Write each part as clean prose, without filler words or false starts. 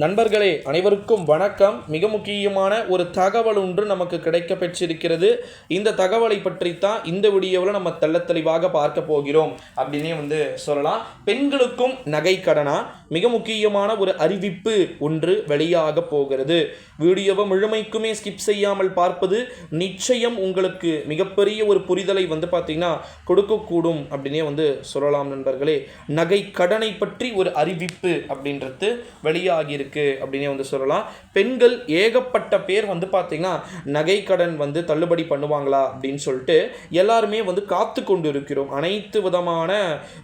நண்பர்களே, அனைவருக்கும் வணக்கம். மிக முக்கியமான ஒரு தகவல் ஒன்று நமக்கு கிடைக்க பெற்றிருக்கிறது. இந்த தகவலை பற்றித்தான் இந்த வீடியோவில் நம்ம தெள்ளத்தெளிவாக பார்க்க போகிறோம் அப்படின்னே சொல்லலாம். பெண்களுக்கும் நகை கடனா மிக முக்கியமான ஒரு அறிவிப்பு ஒன்று வெளியாக போகிறது. வீடியோவை முழுமைக்குமே ஸ்கிப் செய்யாமல் பார்ப்பது நிச்சயம் உங்களுக்கு மிகப்பெரிய ஒரு புரிதலை பார்த்தீங்கன்னா கொடுக்கக்கூடும் அப்படின்னே சொல்லலாம். நண்பர்களே, நகை கடனை பற்றி ஒரு அறிவிப்பு அப்படின்றது வெளியாகியிருக்கு அப்படின்னே சொல்லலாம். பெண்கள் ஏகப்பட்ட பேர் பார்த்தீங்கன்னா நகை கடன் தள்ளுபடி பண்ணுவாங்களா அப்படின்னு சொல்லிட்டு எல்லாருமே காத்து கொண்டு இருக்கிறோம். அனைத்து விதமான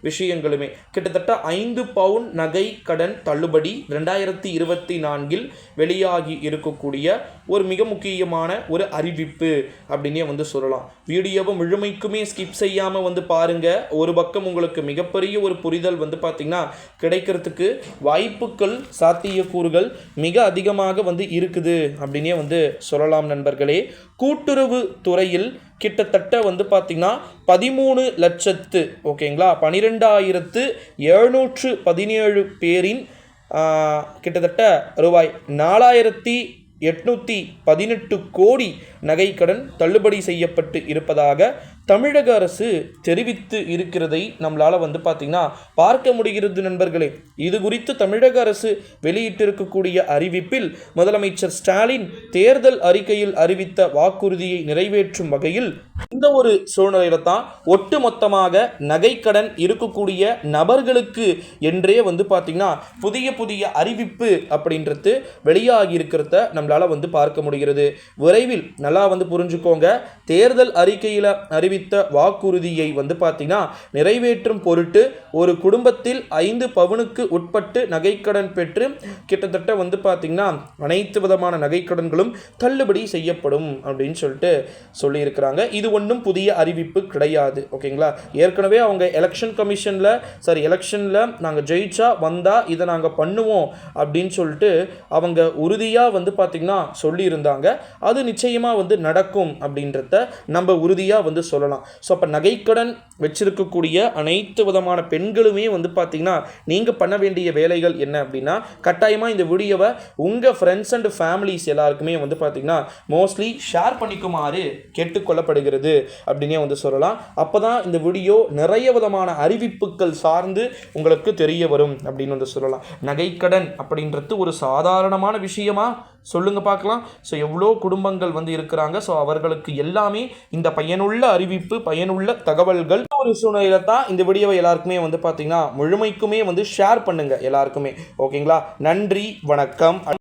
விஷயங்களுமே கிட்டத்தட்ட 5 பவுன் நகை கடன் தள்ளுபடி 2024 வெளியாகி இருக்கக்கூடிய ஒரு மிக முக்கியமான ஒரு அறிவிப்பு அப்படின்னே சொல்லலாம். வீடியோவை முழுமைக்குமே ஸ்கிப் செய்யாம பாருங்க. ஒரு பக்கம் உங்களுக்கு மிகப்பெரிய ஒரு புரிதல் பார்த்தீங்கன்னா கிடைக்கிறதுக்கு வாய்ப்புகள் சாத்தியக்கூறுகள் மிக அதிகமாக இருக்குது அப்படின்னே சொல்லலாம். நண்பர்களே, கூட்டுறவு துறையில் கிட்டத்தட்ட பார்த்தீங்கன்னா 13 லட்சத்து ஓகேங்களா 12,717 பேரின் கிட்டத்தட்ட ரூபாய் 4,818 கோடி நகைக்கடன் தள்ளுபடி செய்யப்பட்டு இருப்பதாக தமிழக அரசு தெரிவித்து இருக்கிறதை நம்மளால் பார்த்தீங்கன்னா பார்க்க முடிகிறது. நண்பர்களே, இது குறித்து தமிழக அரசு வெளியிட்டிருக்கக்கூடிய அறிவிப்பில் முதலமைச்சர் ஸ்டாலின் தேர்தல் அறிக்கையில் அறிவித்த வாக்குறுதியை நிறைவேற்றும் வகையில் இந்த ஒரு சூழ்நிலையில தான் ஒட்டுமொத்தமாக நகைக்கடன் இருக்கக்கூடிய நபர்களுக்கு என்றே பார்த்தீங்கன்னா புதிய அறிவிப்பு அப்படின்றது வெளியாகி இருக்கிறத நம்மளால பார்க்க முடிகிறது. விரைவில் நல்லா புரிஞ்சுக்கோங்க. தேர்தல் அறிக்கையில் அறிவித்த வாக்குறுதியை பார்த்தீங்கன்னா நிறைவேற்றும் பொருட்டு ஒரு குடும்பத்தில் 5 பவுனுக்கு உட்பட்டு நகைக்கடன் பெற்று கிட்டத்தட்ட பார்த்தீங்கன்னா அனைத்து விதமான நகைக்கடன்களும் தள்ளுபடி செய்யப்படும் அப்படின்னு சொல்லிட்டு சொல்லியிருக்கிறாங்க. இது ஒன்றும் புதிய அறிவிப்பு கிடையாது. ஓகேங்களா, ஏற்கனவே அவங்க எலெக்ஷனில் நாங்கள் ஜெயிச்சா வந்தால் இதை நாங்கள் பண்ணுவோம் அப்படின்னு சொல்லிட்டு அவங்க உறுதியாக பார்த்தீங்கன்னா சொல்லியிருந்தாங்க. அது நிச்சயமாக நடக்கும் அப்படின்றத நம்ம உறுதியாக சொல்லலாம். ஸோ அப்போ நகைக்கடன் வச்சிருக்கக்கூடிய அனைத்து விதமான பெண்களுமே பார்த்தீங்கன்னா நீங்கள் பண்ண வேண்டிய வேலைகள் என்ன அப்படின்னா, கட்டாயமாக இந்த வீடியோவை உங்கள் ஃப்ரெண்ட்ஸ் அண்ட் ஃபேமிலிஸ் எல்லாருக்குமே பார்த்தீங்கன்னா மோஸ்ட்லி ஷேர் பண்ணிக்குமாறு கேட்டுக்கொள்ளப்படுகிறது அப்படின்னே சொல்லலாம். அப்போ தான் இந்த வீடியோ நிறைய விதமான அறிவிப்புகள் சார்ந்து உங்களுக்கு தெரிய வரும் அப்படின்னு சொல்லலாம். நகைக்கடன் அப்படின்றது ஒரு சாதாரணமான விஷயமா சொல்லுங்க பார்க்கலாம். ஸோ எவ்வளோ குடும்பங்கள் இருக்கிறாங்க. ஸோ அவர்களுக்கு எல்லாமே இந்த பயனுள்ள அறிவிப்பு, பயனுள்ள தகவல்கள் ஒரு சூழ்நிலையில தான் இந்த வீடியோவை எல்லாருக்குமே பார்த்தீங்கன்னா முழுமைக்குமே ஷேர் பண்ணுங்க எல்லாருக்குமே. ஓகேங்களா, நன்றி, வணக்கம்.